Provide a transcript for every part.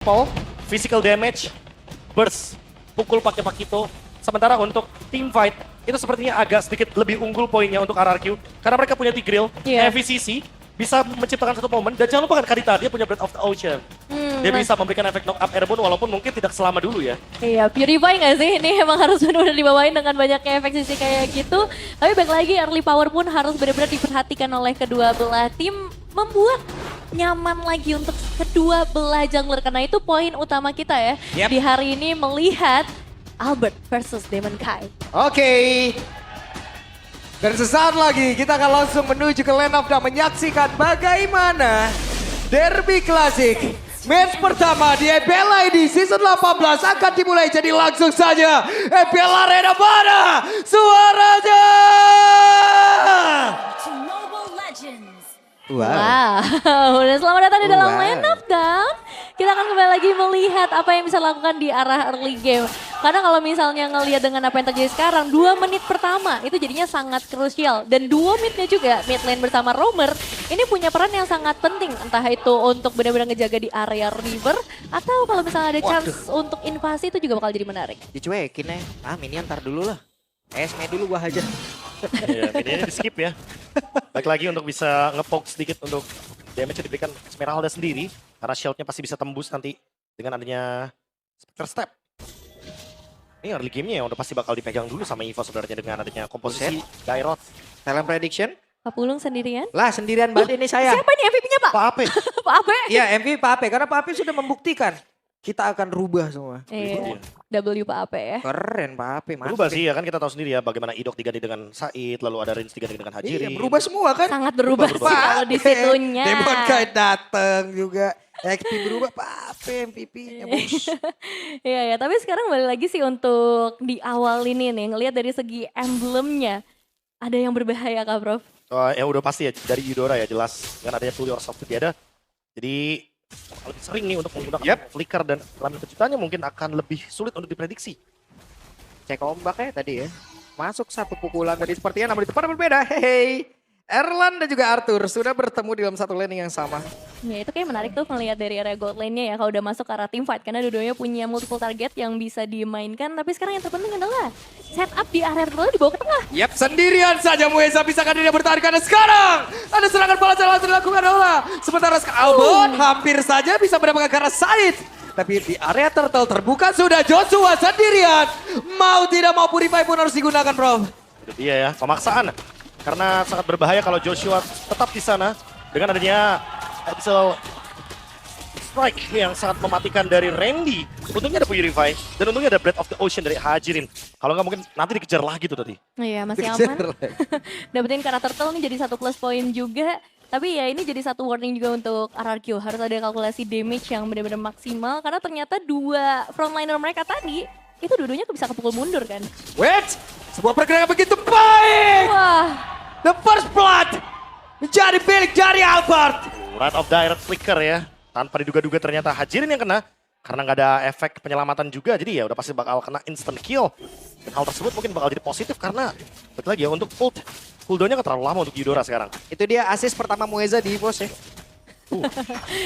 Paul, physical damage, burst, pukul pakai Pakito. Sementara untuk team fight, itu sepertinya agak sedikit lebih unggul poinnya untuk RRQ. Karena mereka punya Tigreal, FVCC, bisa menciptakan satu momen. Dan jangan lupa kan Kadita, dia punya Breath of the Ocean. Dia bisa memberikan efek knock up airborne walaupun mungkin tidak selama dulu ya. Iya, Purify nggak sih? Ini emang harus benar-benar dibawain dengan banyaknya efek sisi kayak gitu. Tapi balik lagi, early power pun harus benar-benar diperhatikan oleh kedua belah tim. Membuat nyaman lagi untuk kedua belah jungler. Karena itu poin utama kita ya. Di hari ini melihat Albert versus Demon Kai. Oke. Dan sesaat lagi kita akan langsung menuju ke Land of dan menyaksikan bagaimana Derby Classic. Match pertama di EPL ID Season 18 akan dimulai, jadi langsung saja EPL Arena mana suaranya? Wow, udah selamat datang di dalam Land of Dawn. Kita akan kembali lagi melihat apa yang bisa dilakukan di arah early game. Karena kalau misalnya ngelihat dengan apa yang terjadi sekarang, 2 menit pertama itu jadinya sangat krusial. Dan 2 menitnya juga, mid lane bersama Roamer, ini punya peran yang sangat penting. Entah itu untuk benar-benar ngejaga di area river, atau kalau misalnya ada chance untuk invasi itu juga bakal jadi menarik. Dicuekin ya, minion ntar dulu lah. Esme dulu gua aja. Iya, ini di skip ya. Baik lagi untuk bisa nge-poke sedikit untuk damage yang diberikan Esmeralda sendiri. Karena shieldnya pasti bisa tembus nanti dengan adanya Spectre Step. Ini early game-nya ya udah pasti bakal dipegang dulu sama Evo sebenarnya dengan adanya komposisi Gyroth. Talent prediction? Pak Pulung sendirian? Lah sendirian banget ini saya. Siapa ini MVP-nya Pak? Pak Ape. Pak Ape? Iya MVP Pak Ape, karena Pak Ape sudah membuktikan. Kita akan rubah semua. Iya, W Pak Ape ya. Keren Pak Ape, mantap. Berubah sih ya kan kita tahu sendiri ya bagaimana Idok diganti dengan Said, lalu ada Rins diganti dengan Hajiri. Iya, berubah semua kan? Sangat berubah sih Berubah. kalau di situnya. Demon Knight dateng juga. XP berubah, Pak Ape MVP-nya bos. Iya ya, tapi sekarang balik lagi sih untuk di awal ini nih, ngelihat dari segi emblemnya. Ada yang berbahaya Kak Prof? Ya udah pasti ya dari Eudora ya jelas dengan adanya Pull Yourself Together. Jadi lebih sering nih untuk menggunakan flicker dan dalam kejutannya mungkin akan lebih sulit untuk diprediksi. Cek ombak ya tadi ya. Masuk satu pukulan tadi sepertinya namun di tempat berbeda. Hehe. Erlan dan juga Arthur sudah bertemu di dalam satu landing yang sama. Ya itu kayak menarik tuh ngelihat dari area gold lane-nya ya kalau udah masuk ke arah team fight. Karena dua-duanya punya multiple target yang bisa dimainkan. Tapi sekarang yang terpenting adalah setup di area terlalu dibawa ke tengah. Yap, sendirian saja Mueza bisakah dia bertahan karena sekarang ada serangan balas yang langsung dilakukan oleh sementara Albon hampir saja bisa mendapatkan karena Said. Tapi di area turtle terbuka sudah Joshua sendirian. Mau tidak mau Purify pun harus digunakan bro. Itu dia ya, pemaksaan. Karena sangat berbahaya kalau Joshua tetap di sana dengan adanya Abyssal Strike yang sangat mematikan dari Randy. Untungnya ada Purify dan untungnya ada Breath of the Ocean dari Hajirin. Kalau nggak mungkin nanti dikejar lagi tuh tadi. Iya masih aman. Dapetin karakter turtle ini jadi satu plus poin juga. Tapi ya ini jadi satu warning juga untuk RRQ. Harus ada kalkulasi damage yang benar-benar maksimal. Karena ternyata dua frontliner mereka tadi, itu dua-duanya bisa kepukul mundur kan. Wait, sebuah pergerakan begitu baik. Wah. The first blood menjadi milik dari Albert. Right of direct flicker ya. Tanpa diduga-duga ternyata Hajirin yang kena. Karena nggak ada efek penyelamatan juga. Jadi ya udah pasti bakal kena instant kill. Dan hal tersebut mungkin bakal jadi positif karena betul lagi ya untuk ult. Cooldownnya nggak terlalu lama untuk Eudora sekarang. Itu dia assist pertama Mueza di EVOS ya.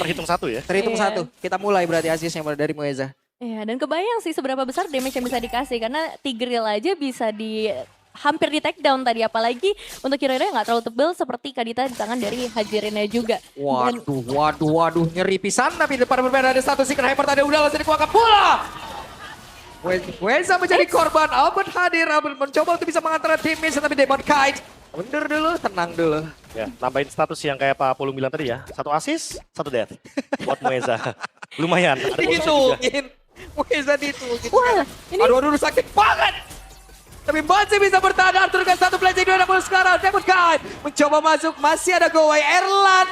Terhitung satu ya. Terhitung Iya. satu. Kita mulai berarti assistnya dari Mueza. Iya, dan kebayang sih seberapa besar damage yang bisa dikasih. Karena Tigreal aja bisa hampir di take down tadi. Apalagi untuk hero yang nggak terlalu tebal seperti Kadita di tangan dari Hajirinnya juga. Dan Waduh, nyeri pisan tapi depan berbeda ada satu secret hyper tadi udah langsung dikeluarkan pula. Mueza menjadi korban, Albert hadir, Albert mencoba untuk bisa mengantar tim miss tapi Demon Knight. Mundur dulu, tenang dulu. Ya, nambahin status yang kayak Pak Pulung bilang tadi ya. Satu assist, satu death. Buat Mueza. Lumayan. Ada bonus juga. Dihitungin. Mueza dihitungin. wah, ini Aduh, sakit banget. Tapi masih bisa bertahan Arthur dengan satu playing 260 sekarang. Demon Knight mencoba masuk, masih ada Gowai Erlan.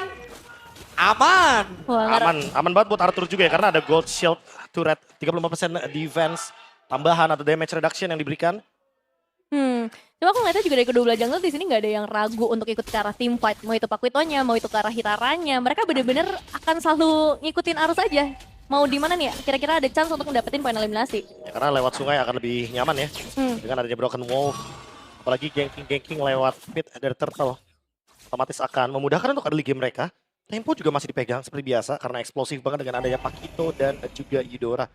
Aman. wah, Aman banget buat Arthur juga ya. Karena ada gold shield turret, 35% defense, tambahan atau damage reduction yang diberikan. Cuma aku ngeliatnya juga dari kedua belah jungle di sini nggak ada yang ragu untuk ikut ke arah team fight. Mau itu Pakuitonya, mau itu ke arah Hitaranya. Mereka bener-bener akan selalu ngikutin arus aja. Mau di mana nih ya? Kira-kira ada chance untuk mendapatkan poin eliminasi. Ya, karena lewat sungai akan lebih nyaman ya. Dengan adanya Broken Wall. Apalagi ganking lewat pit dari Turtle. Otomatis akan memudahkan untuk early game mereka. Tempo juga masih dipegang seperti biasa karena eksplosif banget dengan adanya Pakito dan juga Eudora.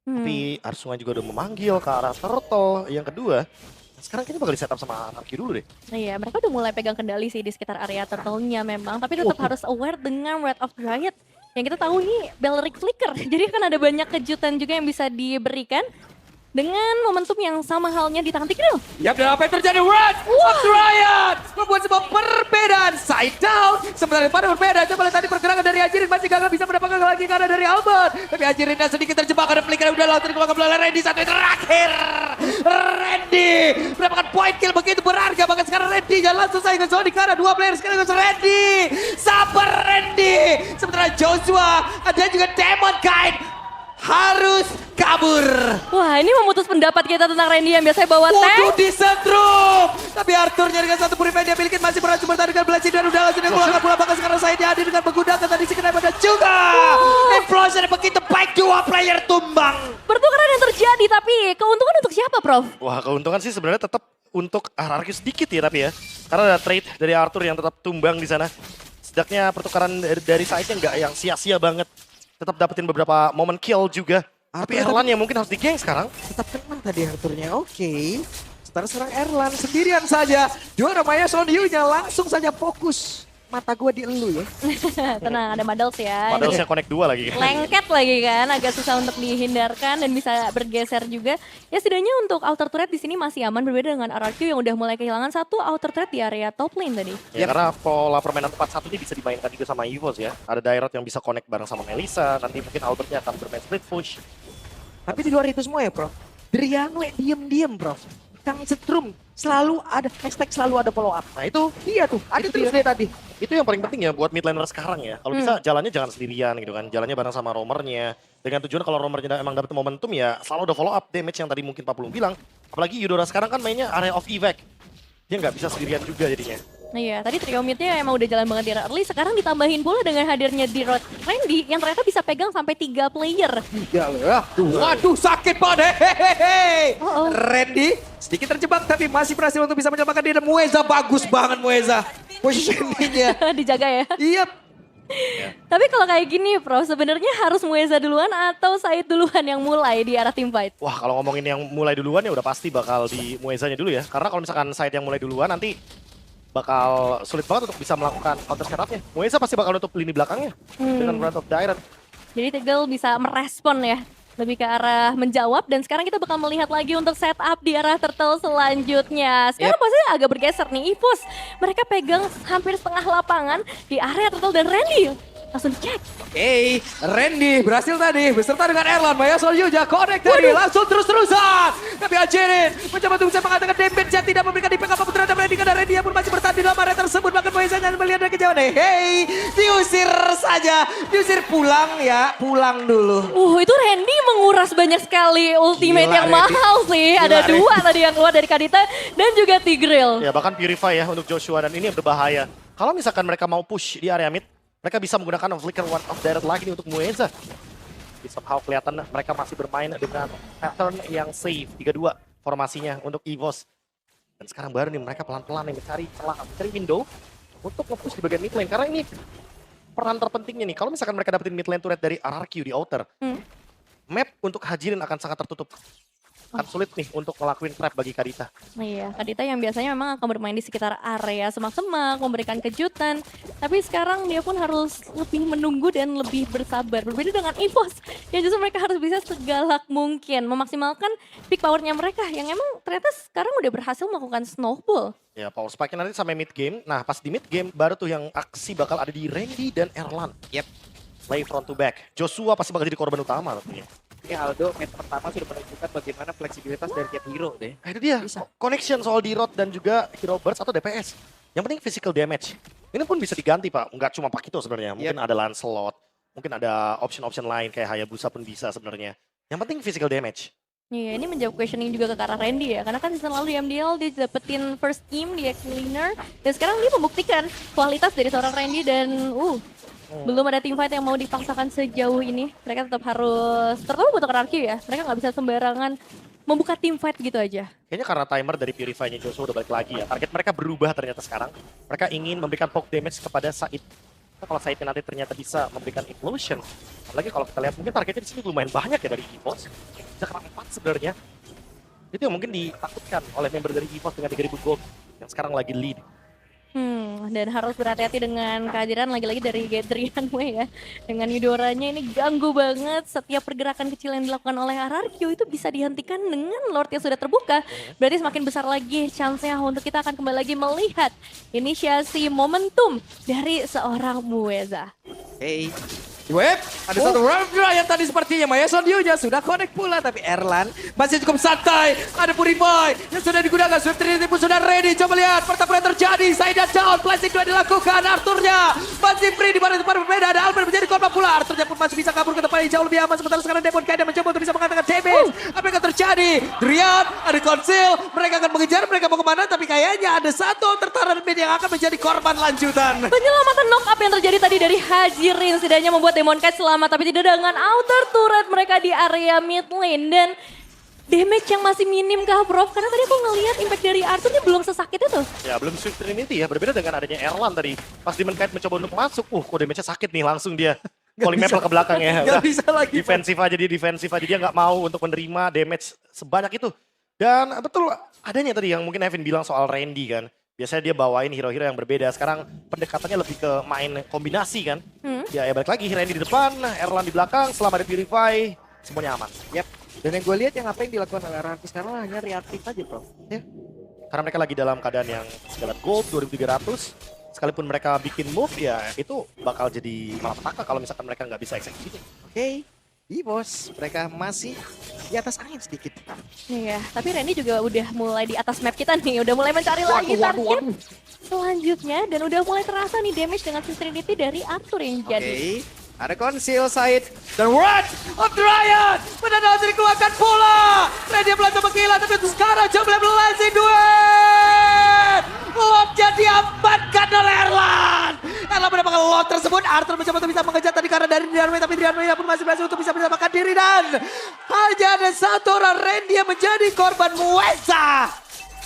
Tapi Arsunga juga udah memanggil ke arah Turtle yang kedua. Sekarang kayaknya bakal di setup sama Arki dulu deh. Iya, mereka udah mulai pegang kendali sih di sekitar area turtle-nya memang. Tapi tetap harus aware dengan Wrath of Dryad. Yang kita tahu ini Belleric Flicker. Jadi kan ada banyak kejutan juga yang bisa diberikan. Dengan momentum yang sama halnya di tangan Tigreal. Yap, dan apa yang terjadi? Wrath of Dryad membuat sebuah perbedaan. Side down. Sementara pada berbeda. Coba lihat tadi pergerakan dari Ajirin. Masih gagal bisa mendapatkan lagi karena dari Albert. Tapi Ajirinnya sedikit terjebak. Ada flicker udah lawan terkembang oleh Randy. Satu yang terakhir. Randy mendapatkan point kill begitu berharga. Bahkan sekarang Randy jalan langsung saja ke Sonic. Karena dua player sekarang ke Randy. Sabar Randy. Sementara Joshua. Ada juga Demon Kind. Harus kabur. Wah, ini memutus pendapat kita tentang Randy yang biasanya bawa Waduh, tank. di setrum. Tapi Arthurnya dengan satu purify dia miliki masih berhasil bertahan dengan Blessing dan udah langsung keluarkan bola bahkan sekarang saya hadir dengan menggunakan tadi si kenapa dan juga implosion begitu baik dua player tumbang. Pertukaran yang terjadi, tapi keuntungan untuk siapa, Prof? Wah, keuntungan sih sebenarnya tetap untuk Arki sedikit ya tapi ya. Karena ada trade dari Arthur yang tetap tumbang di sana. Setidaknya pertukaran dari side-nya nggak yang sia-sia banget. Tetap dapetin beberapa momen kill juga. Tapi Erlan yang mungkin harus di-geng sekarang. Tetap tenang tadi Arthurnya. Oke. Sekarang serang Erlan sendirian saja. Juara Maya Sonyu-nya langsung saja fokus. Mata gua di elu ya. Tenang, ada Madals ya. Padahal connect 2 lagi. Lengket lagi kan, agak susah untuk dihindarkan dan bisa bergeser juga. Ya setidaknya untuk outer turret di sini masih aman, berbeda dengan RRQ yang udah mulai kehilangan satu outer turret di area top lane tadi. Ya karena pola permainan 4-1 ini bisa dimainkan juga sama Evos ya. Ada Dairot yang bisa connect bareng sama Melissa, nanti mungkin Albertnya akan bermain split push. Tapi di luar itu semua ya, Prof. Driangle diem-diem, Prof. Kang Setrum selalu ada hashtag, selalu ada follow up. Nah itu Iya tuh, ada terus deh tadi. itu yang paling penting ya buat mid laner sekarang ya. Kalau bisa jalannya jangan sendirian gitu kan. Jalannya bareng sama roamernya. Dengan tujuan kalau roamernya emang dapat momentum ya selalu ada follow up damage yang tadi mungkin Pak Pulung bilang. Apalagi Eudora sekarang kan mainnya area of evac. Dia nggak bisa sendirian juga jadinya. Iya, tadi trio midnya emang udah jalan banget di early, sekarang ditambahin pula dengan hadirnya di Randy yang ternyata bisa pegang sampai 3 player. Iya loh. Waduh, sakit banget. Hehehe. Oh. Randy sedikit terjebak tapi masih berhasil untuk bisa menyelamatkan diri. Mueza bagus banget Mueza. Positioningnya. Dijaga ya. Iya. Tapi kalau kayak gini, Prof, sebenarnya harus Mueza duluan atau Said duluan yang mulai di arah team fight? Wah kalau ngomongin yang mulai duluan ya udah pasti bakal di Muezanya dulu ya. Karena kalau misalkan side yang mulai duluan nanti bakal sulit banget untuk bisa melakukan counter setup-nya. Mueza pasti bakal nutup lini belakangnya dengan Wrath of Dryad. Jadi Tigreal bisa merespon ya, lebih ke arah menjawab. Dan sekarang kita bakal melihat lagi untuk setup di arah turtle selanjutnya. Sekarang posisinya agak bergeser nih, Evos. Mereka pegang hampir setengah lapangan di area turtle dan Randy. Langsung cek. Oke, Randy berhasil tadi beserta dengan Erlan. Maya Solyuja connect tadi langsung terus-terusan. Tapi Ajirin mencoba untuk bisa mengatakan damage yang tidak memberikan impact apapun terhadap Randy. Karena Randy yang pun masih bertahan di dalam area tersebut. Bahkan Moisanya melihat dari kejauhan. Hey, diusir saja. Diusir pulang ya, pulang dulu. Itu Randy menguras banyak sekali ultimate Gila, yang Randy. mahal sih. Gila, Ada Randy. 2 tadi yang keluar dari Kadita dan juga Tigreal. Ya bahkan Purify ya untuk Joshua dan ini yang berbahaya. Kalau misalkan mereka mau push di area mid, mereka bisa menggunakan Flicker One of Dryad lagi nih untuk Mueza. Di somehow kelihatan mereka masih bermain dengan pattern yang safe. 3-2 formasinya untuk Evos. Dan sekarang baru nih mereka pelan-pelan nih mencari celah, mencari window untuk nge-push di bagian mid lane. Karena ini peran terpentingnya nih. Kalau misalkan mereka dapetin mid lane turret dari RRQ di outer, map untuk Hajirin akan sangat tertutup. Akan sulit nih untuk ngelakuin trap bagi Kadita. Iya, Kadita yang biasanya memang akan bermain di sekitar area semak-semak, memberikan kejutan. Tapi sekarang dia pun harus lebih menunggu dan lebih bersabar. Berbeda dengan Evos, yang justru mereka harus bisa segalak mungkin. Memaksimalkan peak powernya mereka, yang emang ternyata sekarang udah berhasil melakukan snowball. Ya, power spike-nya nanti sampai mid game. Nah, pas di mid game baru tuh yang aksi bakal ada di Randy dan Erlan. Yep. Play front to back. Joshua pasti bakal jadi korban utama tentunya. Ya Aldo match pertama sudah menunjukkan bagaimana fleksibilitas dari tiap hero deh. Itu dia. Connection soal D-Rot dan juga Hero Burst atau DPS. Yang penting physical damage. Ini pun bisa diganti Pak. Nggak cuma Pakito sebenarnya. Mungkin ada Lancelot. Mungkin ada option-option lain kayak Hayabusa pun bisa sebenarnya. Yang penting physical damage. Iya, ini menjawab questioning juga ke arah Randy ya. Karena kan season lalu di MDL dia dapetin first team di X-Winner. Dan sekarang dia membuktikan kualitas dari seorang Randy dan belum ada team fight yang mau dipaksakan sejauh ini. Mereka tetap harus, terutama buat RRQ ya. Mereka nggak bisa sembarangan membuka team fight gitu aja. Kayaknya karena timer dari Purify-nya Joshua udah balik lagi ya. Target mereka berubah ternyata sekarang. Mereka ingin memberikan poke damage kepada Said. Kalau Saidnya nanti ternyata bisa memberikan implosion, apalagi kalau kita lihat mungkin targetnya di sini lumayan banyak ya dari EVOS, bisa kena 4 sebenarnya. Itu yang mungkin ditakutkan oleh member dari EVOS dengan 3.000 gold yang sekarang lagi lead. Dan harus berhati-hati dengan kehadiran lagi-lagi dari Gadrian Wei ya. Dengan Eudoranya ini ganggu banget, setiap pergerakan kecil yang dilakukan oleh RRQ itu bisa dihentikan dengan Lord yang sudah terbuka. Berarti semakin besar lagi chance-nya untuk kita akan kembali lagi melihat inisiasi momentum dari seorang Mueza. Hey. Web, ada satu round yang tadi sepertinya Maya Sondio-nya sudah connect pula, tapi Erlan masih cukup santai. Ada Purify yang sudah digunakan, Swift Trinity pun sudah ready. Coba lihat pertempuran terjadi, Saida down, flashing 2 dilakukan, Arthurnya masih free di mana tempat berbeda. Ada Albert menjadi korban pula, Arthurnya pun masih bisa kabur ke depan yang jauh lebih aman. Sementara sekarang Demon Kaida mencoba untuk bisa mengatakan damage. Apa yang akan terjadi? Drian, ada Conceal, mereka akan mengejar, mereka mau kemana? Tapi kayaknya ada satu tertaran mid yang akan menjadi korban lanjutan. Penyelamatan knock up yang terjadi tadi dari Hajirin setidaknya membuat Demon Knight selamat, tapi tidak dengan outer turret mereka di area mid lane. Dan damage yang masih minim kah Prof? Karena tadi aku ngelihat impact dari Arthur ini belum sesakit itu. Ya belum Swift Trinity ya, berbeda dengan adanya Erlan tadi. Pas Demon Knight mencoba untuk masuk, kok damage-nya sakit nih, langsung dia Polymetal ke belakang ya. Gak bisa lagi. Defensif aja, dia nggak mau untuk menerima damage sebanyak itu. Dan betul adanya tadi yang mungkin Evan bilang soal Randy kan. Biasanya dia bawain hero-hero yang berbeda. Sekarang pendekatannya lebih ke main kombinasi kan. Ya balik lagi Randy di depan, Erlan di belakang, selama ada Purify, semuanya aman. Yep. Dan yang gue lihat yang apa yang dilakukan oleh RRQ sekarang hanya reaktif aja, Bro. Ya. Karena mereka lagi dalam keadaan yang segala gold 2.300. Sekalipun mereka bikin move ya itu bakal jadi malapetaka kalau misalkan mereka nggak bisa eksekusi. Oke. EVOS, mereka masih di atas angin sedikit. Iya, tapi Randy juga udah mulai di atas map kita nih, udah mulai mencari lagi target selanjutnya. Dan udah mulai terasa nih damage dengan Trinity dari Arthur yang jadi. Oke, ada Conceal side dan Wrath of the Riot benar-benar dikeluarkan pula. Randy belum menghilang, tapi untuk sekarang coba blazing duet. Lobnya diamankan oleh Erlan. Erlan mendapatkan lob tersebut. Arthur mencoba untuk bisa mengejar tadi karena dari Drianway, tapi Drianway pun masih berhasil untuk bisa menyelamatkan diri. Dan hanya ada satu orang Randy yang menjadi korban Mueza.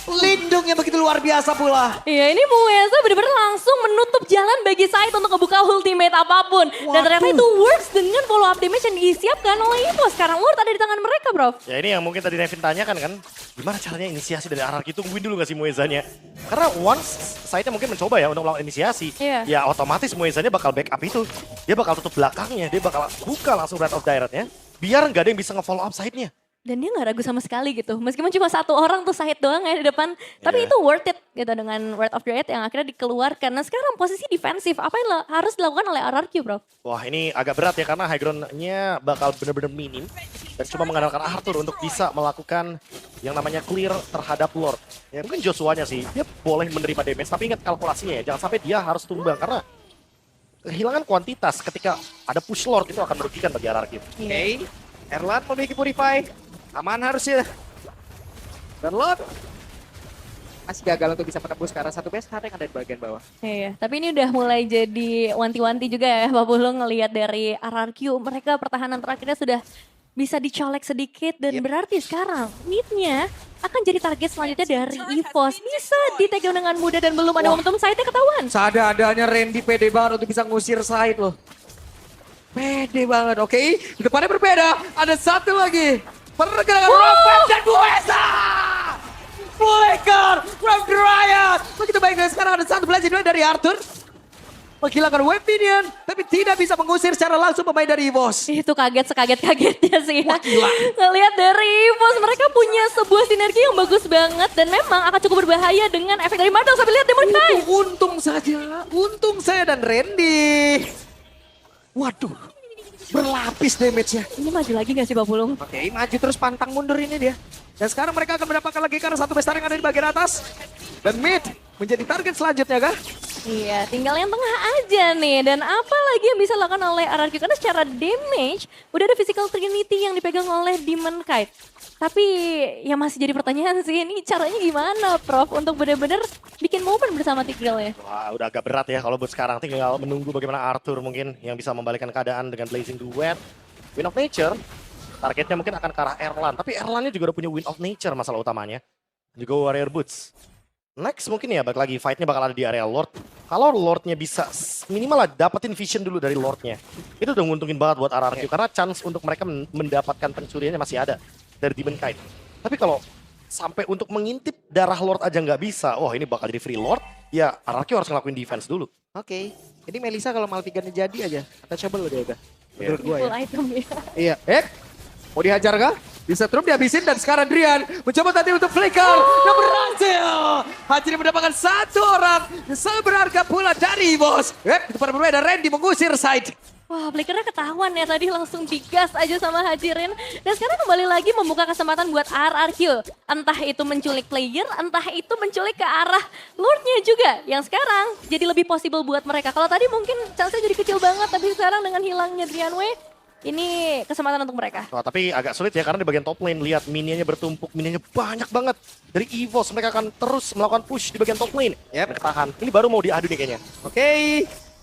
Lindung yang begitu luar biasa pula. Iya, ini Mueza benar-benar langsung menutup jalan bagi Said untuk ngebuka ultimate apapun. Dan ternyata itu works dengan follow up damage yang disiapkan oleh Evo. Sekarang Lord ada di tangan mereka, Bro. Ya ini yang mungkin tadi Nevin tanyakan kan, gimana caranya inisiasi dari RRQ, tungguin dulu gak sih Muezanya? Karena once Saidnya mungkin mencoba ya untuk melakukan inisiasi, ya otomatis Muezanya bakal backup itu. Dia bakal tutup belakangnya, dia bakal buka langsung Wrath of Direct-nya, biar nggak ada yang bisa nge-follow up Saidnya. Dan dia nggak ragu sama sekali gitu. Meskipun cuma satu orang tuh Said doang ya di depan. Tapi itu worth it gitu dengan Wrath of Riot yang akhirnya dikeluarkan. Nah sekarang posisi defensif. Apa yang harus dilakukan oleh RRQ, Bro? Wah ini agak berat ya karena high ground-nya bakal bener-bener minim. Dan cuma mengandalkan Arthur untuk bisa melakukan yang namanya clear terhadap Lord. Ya mungkin Joshua-nya sih, dia boleh menerima damage. Tapi ingat kalkulasinya ya, jangan sampai dia harus tumbang. Karena kehilangan kuantitas ketika ada push Lord itu akan merugikan bagi RRQ. Oke, Erlan memiliki Purify. Aman harusnya. Dan Lord masih gagal untuk bisa menembus ke arah satu base yang ada di bagian bawah. Iya, tapi ini udah mulai jadi wanti-wanti juga ya Pak Puluh ngelihat dari RRQ. Mereka pertahanan terakhirnya sudah bisa dicolek sedikit dan berarti sekarang mid-nya akan jadi target selanjutnya dari EVOS. Bisa di-take dengan mudah dan belum ada momentum Saidnya ketahuan. Seadanya Randy pede banget untuk bisa ngusir Said loh. Pede banget, oke. Di depannya berbeda, ada satu lagi. Pergerakan Robert dan Mueza. Flicker from the Riot. Begitu baik dan sekarang ada satu belajar dari Arthur. Menghilangkan web minion, tapi tidak bisa mengusir secara langsung pemain dari EVOS. Itu kaget sekaget-kagetnya sih. Wah, gila. Ngelihat dari EVOS mereka punya sebuah sinergi yang bagus banget dan memang akan cukup berbahaya dengan efek dari Madong. Sampai lihat Demon Knight. Untung saya dan Randy. Waduh, berlapis damage-nya. Ini maju lagi gak sih Pak Pulung? Oke, maju terus pantang mundur ini dia. Dan sekarang mereka akan mendapatkan lagi karena satu besar yang ada di bagian atas. Dan mid menjadi target selanjutnya kah? Iya, tinggal yang tengah aja nih. Dan apa lagi yang bisa dilakukan oleh RRQ? Karena secara damage, udah ada physical trinity yang dipegang oleh Demon Knight. Tapi yang masih jadi pertanyaan sih, ini caranya gimana Prof? Untuk benar-benar bikin momen bersama Tigreal ya? Wah udah agak berat ya kalau buat sekarang, tinggal menunggu bagaimana Arthur mungkin yang bisa membalikkan keadaan dengan Blazing Duet. Wind of Nature, targetnya mungkin akan ke arah Erlan. Tapi Erlannya juga udah punya Wind of Nature masalah utamanya. Juga Warrior Boots. Next mungkin ya balik lagi fight-nya bakal ada di area Lord. Kalau Lord-nya bisa minimal lah dapetin vision dulu dari Lord-nya. Itu udah nguntungin banget buat RRQ karena chance untuk mereka mendapatkan pencuriannya masih ada dari Demon Knight. Tapi kalau sampai untuk mengintip darah Lord aja nggak bisa, wah ini bakal jadi free Lord. Ya RRQ harus ngelakuin defense dulu. Oke. Ini Melisa kalau Malvigannya jadi aja. Untouchable udah ya. Menurut gue Full ya. item ya. Iya. Mau dihajar kah? Bisa truk dihabisin dan sekarang Drian mencoba tadi untuk flicker dan berhasil. Hajri mendapatkan satu orang yang sangat berharga pula dari bos. Itu para pemain dan Randy mengusir side. Wah, flickernya ketahuan ya tadi langsung digas aja sama Hajirin. Dan sekarang kembali lagi membuka kesempatan buat RRQ. Entah itu menculik player, entah itu menculik ke arah Lordnya juga. Yang sekarang jadi lebih possible buat mereka. Kalau tadi mungkin chance-nya jadi kecil banget, tapi sekarang dengan hilangnya Drianway, ini kesempatan untuk mereka. Wah, tapi agak sulit ya karena di bagian top lane lihat minianya bertumpuk, minianya banyak banget. Dari EVOS mereka akan terus melakukan push di bagian top lane. Yep. Tahan. Ini baru mau diadu nih kayaknya. Oke.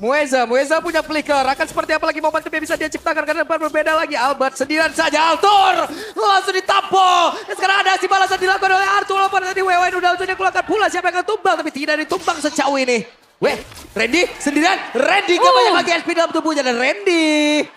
Mueza punya flicker. Akan seperti apa lagi momentum yang bisa dia ciptakan karena depan berbeda lagi. Albert sendirian saja. Altur langsung ditampol. Dan sekarang ada si balasan dilakukan oleh Arthur. Walaupun tadi WWN udah langsung keluarkan pula siapa yang akan tumbang. Tapi tidak ditumbang sejauh ini. Randy sendirian. Randy gak banyak lagi SP dalam tubuhnya. Dan Randy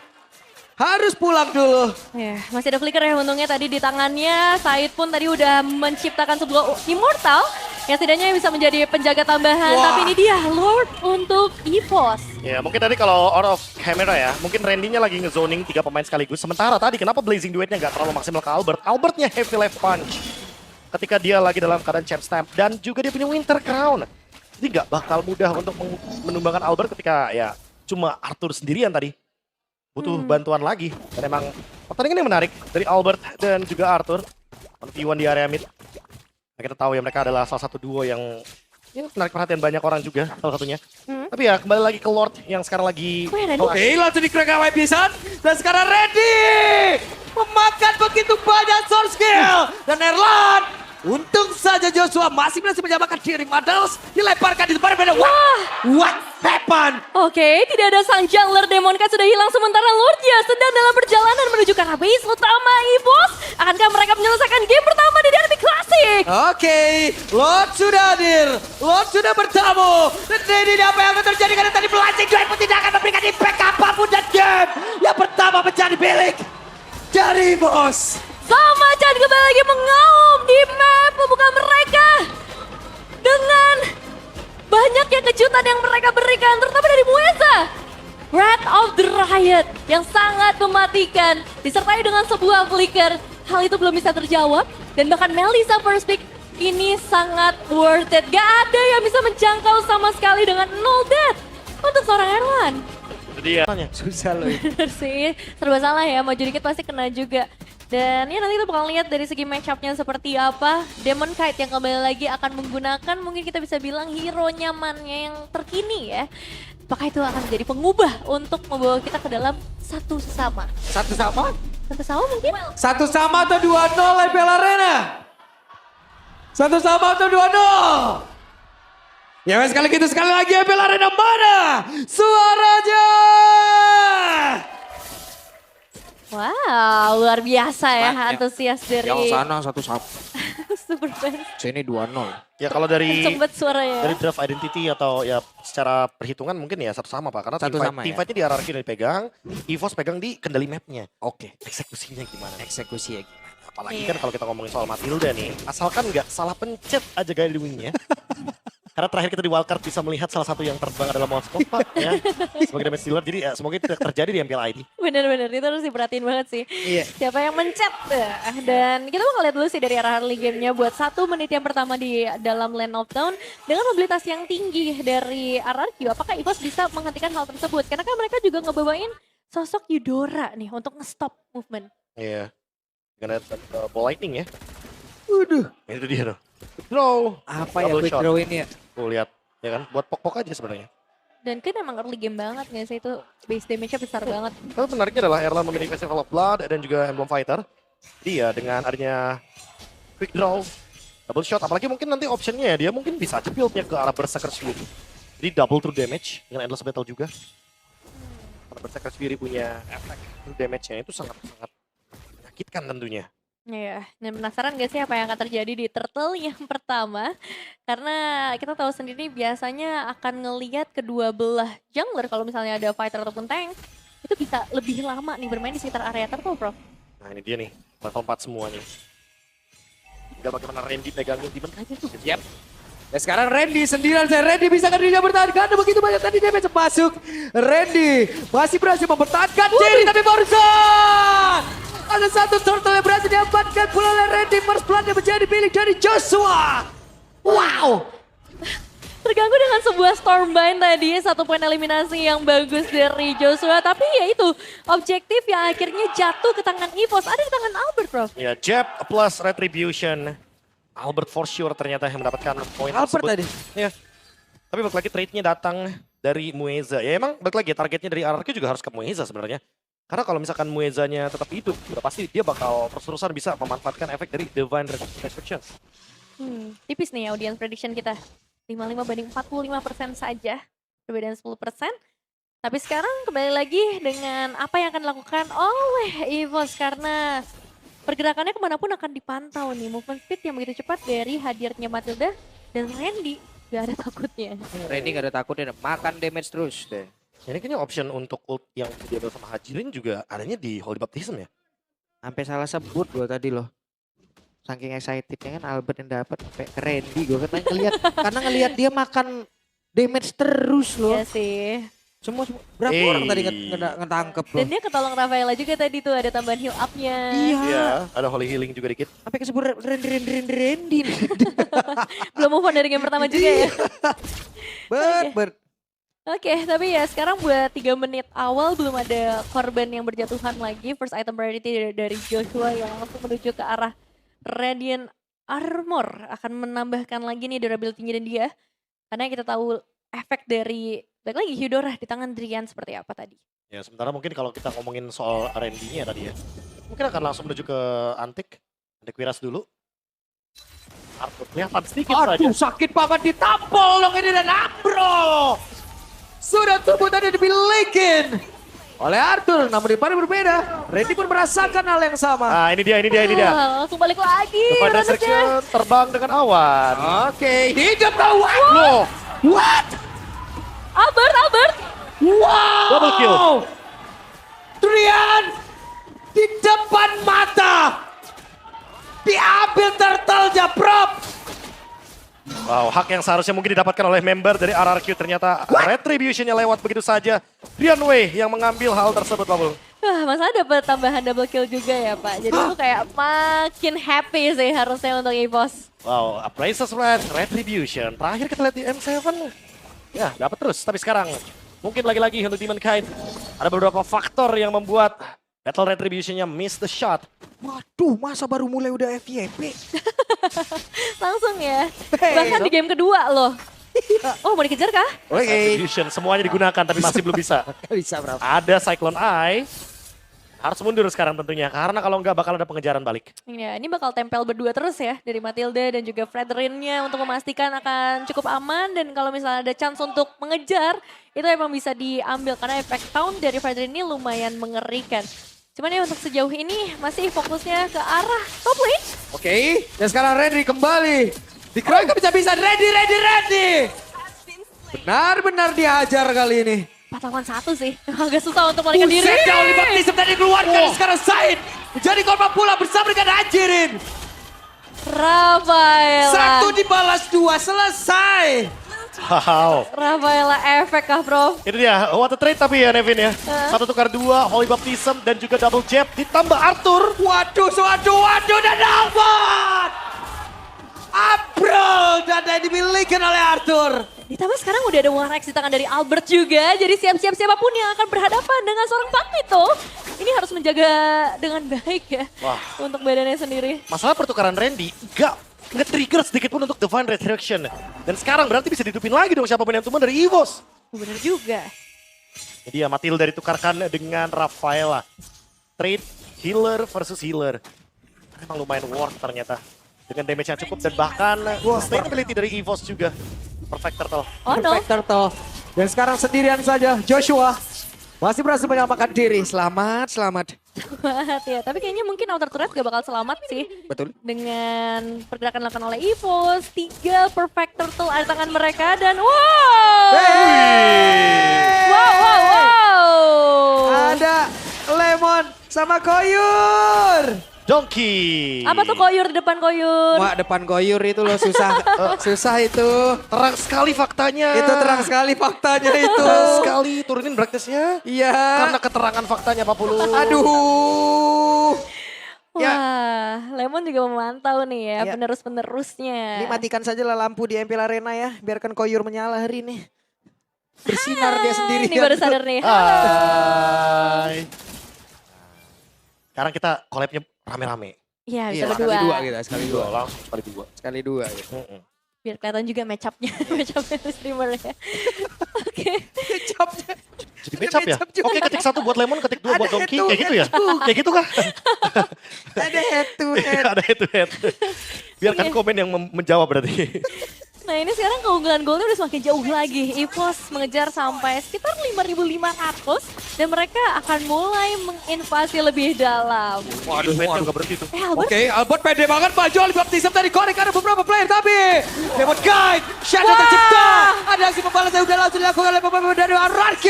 harus pulang dulu. Ya, masih ada flicker ya untungnya tadi di tangannya. Said pun tadi udah menciptakan sebuah immortal yang setidaknya bisa menjadi penjaga tambahan. Wah. Tapi ini dia Lord untuk EVOS. Ya mungkin tadi kalau out of camera ya, mungkin Randy-nya lagi ngezoning 3 pemain sekaligus. Sementara tadi kenapa Blazing Duet-nya nggak terlalu maksimal ke Albert? Albertnya heavy left punch ketika dia lagi dalam keadaan champ stamp dan juga dia punya Winter Crown. Jadi nggak bakal mudah untuk menumbangkan Albert ketika ya cuma Arthur sendirian tadi. Butuh bantuan lagi. Dan emang pertandingan yang menarik dari Albert dan juga Arthur. 1v1 di area mid. Nah, kita tahu ya mereka adalah salah satu duo yang ya, menarik perhatian banyak orang juga salah satunya. Tapi ya kembali lagi ke Lord yang sekarang lagi... Oke, langsung di-crack away pisan. Dan sekarang Randy memakan begitu banyak source skill. Dan Erlan, untung saja Joshua masih berhasil menyamakan diri. Madals dilemparkan di depan beda. What happened? Oke, tidak ada sang jungler Demonka sudah hilang sementara Lordnya sedang dalam perjalanan menuju ke arah base utama EVOS. Akankah mereka menyelesaikan game pertama di Derby Classic? Oke, Lord sudah hadir. Lord sudah bertamu. Dan ini apa yang akan terjadi karena tadi Blazing Duet pun tidak akan memberikan impact apapun dan game yang pertama menjadi milik dari bos. Sama Chan kembali lagi mengaum di map pembuka mereka. Dengan banyaknya kejutan yang mereka berikan, terutama dari Mueza. Wrath of the Riot yang sangat mematikan, disertai dengan sebuah flicker. Hal itu belum bisa terjawab, dan bahkan Melisa first pick ini sangat worth it. Gak ada yang bisa menjangkau sama sekali dengan 0 death untuk seorang Erwan. Jadi ya. Susah loh. Bener sih, serba salah ya, maju dikit pasti kena juga. Dan ya nanti kita bakal lihat dari segi match-up-nya seperti apa. Demon Knight yang kembali lagi akan menggunakan mungkin kita bisa bilang hero nyamannya yang terkini ya. Apakah itu akan menjadi pengubah untuk membawa kita ke dalam satu sesama? Satu sama? Satu sama mungkin? Satu sama atau 2-0 Ebel Arena? Satu sama atau 2-0? Ya sekali gitu sekali lagi Ebel Arena mana? Suaranya! Wow, luar biasa ya Mantap. antusias dari Yang sana satu sama. Super Fans. Sini 2-0. Ya kalau dari Kenceng suaranya. dari draft identity atau ya secara perhitungan mungkin ya satu sama Pak. Karena Satu sama team ya. fight-nya di RRQ udah dipegang, EVOS pegang di kendali mapnya. Oke. Eksekusinya gimana? Eksekusi ya. Apalagi Iya. kan kalau kita ngomongin soal Matilda nih, asalkan nggak salah pencet aja gaya wingnya. Karena terakhir kita di wildcard bisa melihat salah satu yang terbang adalah Moskov Pak ya. Sebagai damage dealer, jadi ya, semoga itu tidak terjadi di MPL ID. Bener-bener, itu harus diperhatiin banget sih. Iya. Siapa yang mencet. Dan kita bakal lihat dulu sih dari arah early game-nya buat 1 menit yang pertama di dalam Land of Dawn. Dengan mobilitas yang tinggi dari RRQ, apakah EVOS bisa menghentikan hal tersebut? Karena kan mereka juga ngebawain sosok Eudora nih untuk nge-stop movement. Iya. Dengan ball lightning ya. Waduh. Itu dia tuh. Draw. Apa ya Double quick shot. draw ini ya? Tuh lihat, ya kan? Buat pok-pok aja sebenarnya. Dan kan emang early game banget nggak sih, itu base damage-nya besar banget. Tapi menariknya adalah Erlan memiliki Festival of Blood dan juga Emblem Fighter. Dia dengan adanya quick draw, double shot, apalagi mungkin nanti optionnya dia mungkin bisa aja build-nya ke arah Berserker Fury. Jadi double true damage dengan Endless Battle juga. Karena Berserker Fury punya efek true damage-nya itu sangat-sangat menyakitkan tentunya. Iya, dan penasaran gak sih apa yang akan terjadi di turtle yang pertama? Karena kita tahu sendiri biasanya akan ngelihat kedua belah jungler kalau misalnya ada fighter ataupun tank, itu bisa lebih lama nih bermain di sekitar area turtle, Prof. Nah ini dia nih, level 4 semuanya. Tinggal bagaimana Randy megangin Demon Knight itu. Yep. Dan sekarang Randy sendirian saya. Randy bisa kan dirinya bertahan karena begitu banyak tadi damage masuk. Randy masih berhasil mempertahankan Jerry tapi Morrison. Ada satu turtle yang berhasil diamankan pula oleh Randy. First blood yang menjadi milik dari Joshua. Wow. Terganggu dengan sebuah Stormbind tadi, 1 poin eliminasi yang bagus dari Joshua. Tapi ya itu, objektif yang akhirnya jatuh ke tangan EVOS, ada di tangan Albert, Prof. Ya, jab plus retribution. Albert for sure ternyata yang mendapatkan poin Albert tersebut. tadi. Ya. Tapi balik lagi trade-nya datang dari Mueza. Ya emang balik lagi targetnya dari RRQ juga harus ke Mueza sebenarnya. Karena kalau misalkan Muezanya tetap hidup, udah pasti dia bakal terus-terusan bisa memanfaatkan efek dari Divine Resurrection. Tipis nih audience prediction kita. 55 banding 45% saja. Perbedaan 10%. Tapi sekarang kembali lagi dengan apa yang akan dilakukan oleh EVOS. Karena pergerakannya kemanapun akan dipantau nih. Movement speed yang begitu cepat dari hadirnya Matilda dan Randy. Gak ada takutnya. Randy gak ada takutnya, makan damage terus deh. Ini kayaknya option untuk ult yang diambil sama Hajirin juga adanya di Holy Baptism ya. Sampai salah sebut gue tadi loh. Saking excitednya kan Albert yang dapat sampai ke Randy gue katanya ngeliat karena ngelihat dia makan damage terus loh. Iya sih. Semua berapa orang tadi ngetangkep loh. Dan dia ketolong Rafaela juga tadi tuh, ada tambahan heal up-nya. Iya, ada Holy Healing juga dikit. Sampai kesebut Randy. Belum move on dari game pertama juga ya. Bert. Oke, tapi ya sekarang buat 3 menit awal belum ada korban yang berjatuhan lagi. First item priority dari Joshua yang langsung menuju ke arah Radiant Armor. Akan menambahkan lagi nih durability-nya dan dia. Karena kita tahu efek dari, balik lagi Eudora di tangan Drian seperti apa tadi. Ya sementara mungkin kalau kita ngomongin soal Randy-nya tadi ya. Mungkin akan langsung menuju ke Antik. Antik Wiras dulu. Arthur kelihatan sedikit saja. Aduh sakit banget ditampol dong ini dan Ambro. Sudah tubuh tadi dimilikin oleh Arthur, namun di paling berbeda. Randy pun merasakan hal yang sama. Nah ini dia. Langsung balik lagi. Divine runnernya. Resurrection terbang dengan awan. Oke, hidup lawan. Loh, What? Albert. Wow. Double kill. Drian di depan mata. Diambil turtle-nya, Prop. wow, hak yang seharusnya mungkin didapatkan oleh member dari RRQ ternyata retribution-nya lewat begitu saja. Drian Wei yang mengambil hal tersebut, Pak Bul. Wah, masa dapat tambahan double kill juga ya, Pak. Jadi itu kayak makin happy sih harusnya untuk EVOS. Wow, Appraiser's Wrath, Retribution. Terakhir kita lihat di M7. Ya, dapat terus. Tapi sekarang mungkin lagi-lagi untuk Demon Knight. Ada beberapa faktor yang membuat Battle Retribution-nya miss the shot. Waduh, masa baru mulai udah FYP? Langsung ya. Hey, Bahkan di game kedua loh. Oh, mau dikejar kah? Oke. Retribution semuanya digunakan tapi masih belum bisa. Gak bisa, Bro. Ada Cyclone Eye. Harus mundur sekarang tentunya, karena kalau nggak bakal ada pengejaran balik. Ya, ini bakal tempel berdua terus ya dari Matilda dan juga Fredrin-nya untuk memastikan akan cukup aman. Dan kalau misalnya ada chance untuk mengejar, itu emang bisa diambil karena efek taunt dari Fredrin ini lumayan mengerikan. Cuman ya untuk sejauh ini masih fokusnya ke arah top lane. Oke, dan sekarang Randy kembali. Dikeroyok bisa-bisa, Randy. Benar-benar dihajar kali ini. 4 lawan 1 sih. Agak susah untuk melarikan diri. Buset, jauh di baptism tadi keluarkan. Sekarang Said menjadi korban pula bersama dengan Hajirin. Rafaela. 1 dibalas 2, selesai. Wow. Rafaela efek kah, Bro? Itu dia, what a trade tapi ya Nevin ya. 1 tukar 2, Holy Baptism dan juga double jab ditambah Arthur. Waduh, dan dapat. April dan dimiliki oleh Arthur. Ditambah sekarang udah ada Warx di tangan dari Albert juga. Jadi siap-siap siapapun yang akan berhadapan dengan seorang Pakito. Ini harus menjaga dengan baik ya. Wah. Untuk badannya sendiri. Masalah pertukaran Randy nggak trigger sedikit pun untuk Divine Resurrection. Dan sekarang berarti bisa dihidupin lagi dong siapapun yang tumbang dari EVOS. Bener juga. Jadi ya Matilda ditukarkan dengan Rafaela. Trade healer versus healer. Emang lumayan worth ternyata. Dengan damage yang cukup dan bahkan sustainability dari EVOS juga. Perfect turtle. Oh no. Perfect turtle. Dan sekarang sendirian saja Joshua masih berhasil menyelamatkan diri. Selamat. banget ya. Tapi kayaknya mungkin outer turret gak bakal selamat sih. Betul. Dengan pergerakan dilakukan oleh EVOS, 3 perfect turtle ada tangan mereka dan wow! Wow. Ada Lemon sama Koyur. Donkey. Apa tuh Koyur di depan Koyur? Wah, depan Koyur itu loh susah. Susah itu. Terang sekali faktanya. Itu terang sekali faktanya itu. Terang sekali turunin brightness-nya. Iya. Karena keterangan faktanya Pak Pulu. Aduh. Ya. Wah, Lemon juga memantau nih ya, Ya. penerus-penerusnya. Ini matikan saja lah lampu di MPL Arena ya. Biarkan Koyur menyala hari ini. Bersinar dia sendiri. Ini baru sadar nih. Hai. Sekarang kita collab-nya rame-rame. Iya, Iya, bisa sekali berdua. dua kita, sekali dua. Langsung sekali dua. Sekali dua gitu. Biar kelihatan juga match up-nya, match up-nya streamer ya. Oke. Kecapnya. Jadi match up ya? Match up juga. Oke, ketik 1 buat Lemon, ketik 2 buat Ada Donkey. head to Kayak gitu ya? head. Kayak gitu kah? Ada head to head. Ada head to head. Biarkan Iya. komen yang menjawab berarti. Nah ini sekarang keunggulan golnya udah semakin jauh lagi. EVOS mengejar sampai sekitar 5.500 dan mereka akan mulai menginvasi lebih dalam. Waduh, Fate juga berhenti tuh. Albert, Oke, Albert pede banget maju oleh baptism dari korek ada beberapa player tapi Lemon Guide, Shadow Wah. tercipta. Ada aksi pembalas yang udah langsung dilakukan oleh pemain dari RRQ.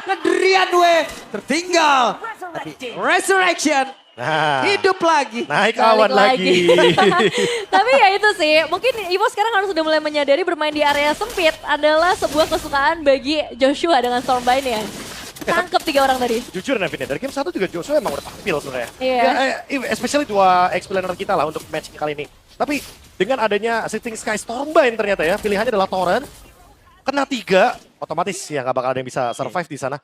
Dan Drianwe tertinggal. Tapi Resurrection Nah, hidup lagi. naik balik awan lagi. Tapi ya itu sih, mungkin EVOS sekarang harus udah mulai menyadari bermain di area sempit adalah sebuah kesukaan bagi Joshua dengan Stormbind ya. Tangkep 3 orang tadi. Jujur Nevin ya, dari game 1 juga Joshua emang udah tampil sebenarnya. Iya. Ya, especially dua explainer kita lah untuk match kali ini. Tapi dengan adanya Shifting Sky Stormbind ternyata ya, pilihannya adalah Torrent. Kena 3, otomatis ya nggak bakal ada yang bisa survive di sana.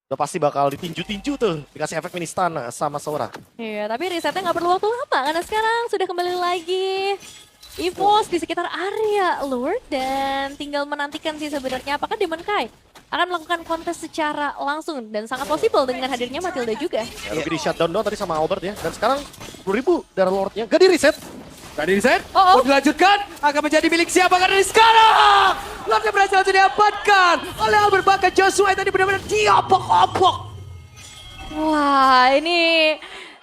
Udah pasti bakal ditinju-tinju tuh, dikasih efek mini stun sama Sora. Iya, tapi risetnya nggak perlu waktu lama karena sekarang sudah kembali lagi EVOS di sekitar area Lord dan tinggal menantikan sih sebenarnya apakah Demon Kai akan melakukan kontes secara langsung dan sangat possible dengan hadirnya Matilda juga. Ya, Ruby di shutdown doang tadi sama Albert ya. Dan sekarang 10.000 dari Lordnya, gak di reset. Gak di reset, Oh. mau dilanjutkan, akan menjadi milik siapa karena dari sekarang. Lordnya berhasil langsung diamankan oleh Albert, bahkan Joshua yang tadi benar-benar diopok-opok. Wah, ini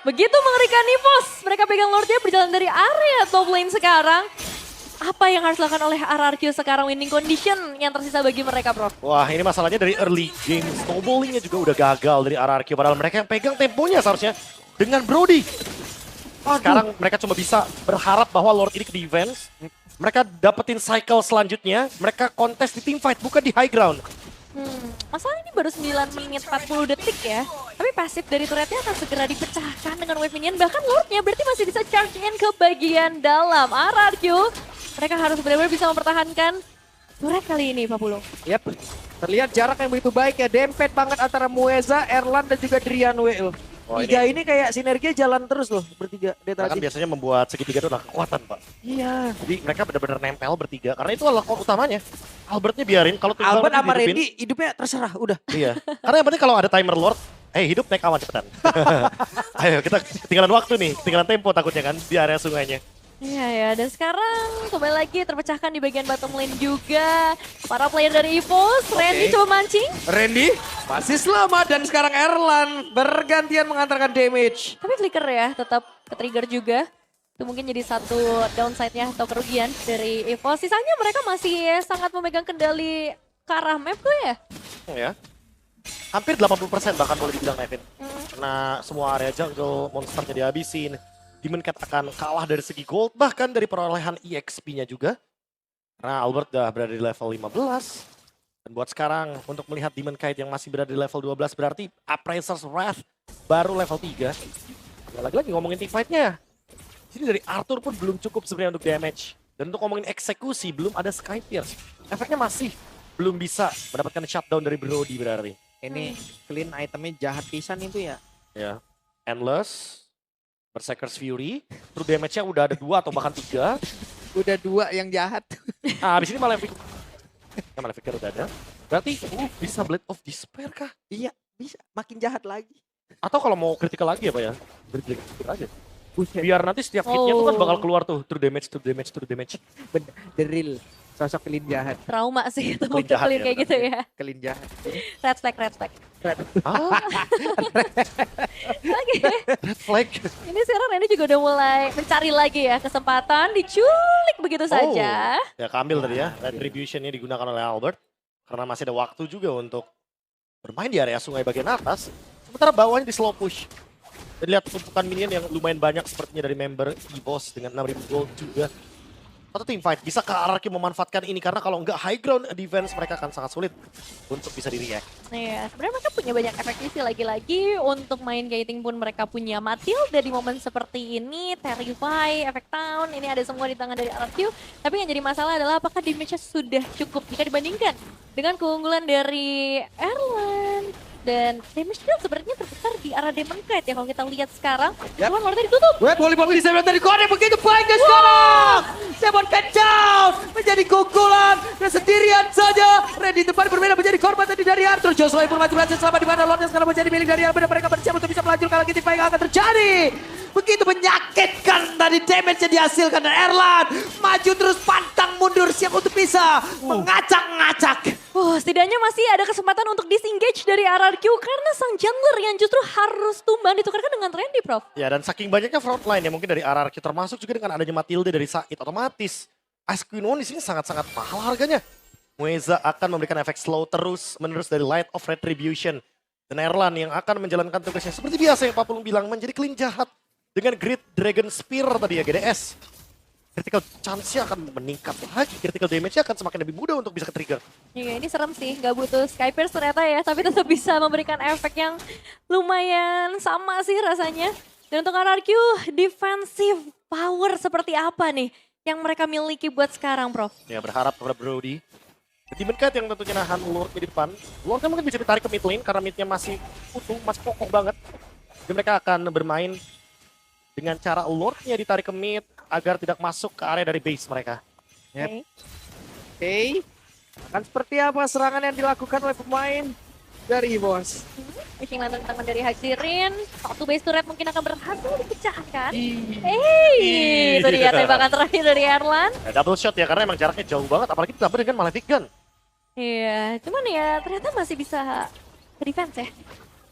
begitu mengerikan EVOS. Mereka pegang Lordnya berjalan dari area top lane sekarang. Apa yang harus dilakukan oleh RRQ sekarang winning condition yang tersisa bagi mereka, Bro? Wah, ini masalahnya dari early game. Snowballingnya juga udah gagal dari RRQ. Padahal mereka yang pegang temponya seharusnya dengan Brody. Sekarang mereka cuma bisa berharap bahwa Lord ini ke defense. Mereka dapetin cycle selanjutnya. Mereka kontes di team fight, bukan di high ground. Masalah ini baru 9 menit 40 detik ya. Tapi pasif dari turretnya akan segera dipecahkan dengan wave minion. Bahkan Lordnya berarti masih bisa charge in ke bagian dalam. RRQ, mereka harus benar-benar bisa mempertahankan turret kali ini, Pak Pulo. Yap, terlihat jarak yang begitu baik ya. Dempet banget antara Mueza, Erlan, dan juga Drianwe. Oh, Tiga ini kayak sinergi jalan terus loh bertiga. Mereka kan biasanya membuat segitiga itu adalah kekuatan, Pak. Iya. Jadi mereka benar-benar nempel bertiga. Karena itu adalah core utamanya. Albertnya biarin. Kalau tunggal Albert nanti sama dihidupin. Randy hidupnya terserah, udah. Iya. Karena yang penting kalau ada timer Lord, hidup naik awan cepetan. Ayo kita ketinggalan waktu nih, ketinggalan tempo takutnya kan di area sungainya. Iya ya, dan sekarang kembali lagi terpecahkan di bagian bottom lane juga. Para player dari EVOS, Randy coba mancing. Randy masih selamat dan sekarang Erlan bergantian mengantarkan damage. Tapi flicker ya, tetap ke-trigger juga. Itu mungkin jadi satu downside-nya atau kerugian dari EVOS. Sisanya mereka masih sangat memegang kendali ke arah map tuh ya. Ya. Hampir 80% bahkan boleh dibilang Nevin. Karena semua area jungle, monsternya dihabisin. Demon Cat akan kalah dari segi gold, bahkan dari perolehan EXP-nya juga. Karena Albert udah berada di level 15. Dan buat sekarang, untuk melihat Demon Kite yang masih berada di level 12, berarti Appraiser's Wrath baru level 3. Ya, lagi-lagi ngomongin teamfight-nya. Jadi dari Arthur pun belum cukup sebenarnya untuk damage. Dan untuk ngomongin eksekusi, belum ada Sky Pierce. Efeknya masih belum bisa mendapatkan shutdown dari Brody berarti. Ini clean itemnya jahat pisan itu ya. Ya, Endless, Berserker's Fury, true damage-nya udah ada 2 atau bahkan 3. Udah 2 yang jahat. Nah, abis ini Malefic. Ya, Maleficent udah ada. Berarti bisa Blade of Despair kah? Iya, bisa. Makin jahat lagi. Atau kalau mau critical lagi ya Pak ya? Critical aja. Buset. Biar nanti setiap hitnya tuh kan bakal Oh. keluar tuh true damage, true damage, true damage. Bener, the real. Sosok kelinjahan. Trauma sih itu Kelin jahat mukulin ya, kayak gitu ya. Kelinjahan. Red flag, red flag. Ah, Oke, red flag. ini sekarang Randy juga udah mulai mencari lagi ya kesempatan diculik begitu saja. Ya keambil tadi ya, retribution-nya digunakan oleh Albert. Karena masih ada waktu juga untuk bermain di area sungai bagian atas. Sementara bawahnya di slow push. Dan lihat tumpukan minion yang lumayan banyak sepertinya dari member EVOS dengan 6.000 gold juga. Satu team fight, bisa ke RRQ memanfaatkan ini karena kalau nggak high ground defense mereka akan sangat sulit untuk bisa di-react. Iya, sebenarnya mereka punya banyak efektif sih lagi-lagi untuk main gating pun mereka punya Matilda di momen seperti ini, Terrify, Efek Town, ini ada semua di tangan dari RRQ. Tapi yang jadi masalah adalah apakah damage-nya sudah cukup jika dibandingkan dengan keunggulan dari Erlan. Dan damage dia sebenarnya terbesar di arah Demon Knight ya kalau kita lihat sekarang. Cuman Lordnya ditutup. Wait, volleyball di sebelah dari kode begitu baik guys sekarang. Demon Knight down menjadi kukulan dan sendirian saja. Randy depan berbeda menjadi korban tadi dari Arthur. Joshua pun maju berhasil selama di mana Lordnya sekarang menjadi milik dari Alberta. Mereka bersiap untuk bisa melanjutkan lagi tim yang akan terjadi. Begitu menyakitkan tadi damage yang dihasilkan dari Erlan. Maju terus pantang mundur siap untuk bisa mengacak-ngacak. Setidaknya masih ada kesempatan untuk disengage dari RRQ karena sang jungler yang justru harus tumbang ditukarkan dengan Randy, Prof. Ya dan saking banyaknya frontline ya mungkin dari RRQ termasuk juga dengan adanya Matilda dari Said otomatis. Ice Queen One di sini sangat-sangat mahal harganya. Mueza akan memberikan efek slow terus menerus dari Light of Retribution. Dan Erlan yang akan menjalankan tugasnya seperti biasa yang Pak Pulung bilang menjadi clean jahat. Dengan Great Dragon Spear tadi ya GDS. Critical chance-nya akan meningkat lagi. Critical damage-nya akan semakin lebih mudah untuk bisa ke-trigger. Iya, ini serem sih, nggak butuh Skypierce ternyata ya, tapi tetap bisa memberikan efek yang lumayan sama sih rasanya. Dan untuk RRQ, defensive power seperti apa nih yang mereka miliki buat sekarang, Prof? Ya berharap kepada Brody. Demon Knight yang tentunya nahan Lord-nya di depan. Lord-nya mungkin bisa ditarik ke mid lane karena mid-nya masih utuh, masih kokoh banget. Jadi mereka akan bermain dengan cara Lord-nya ditarik ke mid agar tidak masuk ke area dari base mereka. Yep. Oke. Akan seperti apa serangan yang dilakukan oleh pemain dari EVOS? Fishing lantern tangan dari Haxirin, satu base turret mungkin akan berhasil dipecahkan. Itu dia tembakan terakhir dari Erlan. Ya, double shot ya karena emang jaraknya jauh banget apalagi ditambah dengan Malefic Gun. Iya, cuman ya ternyata masih bisa defense ya.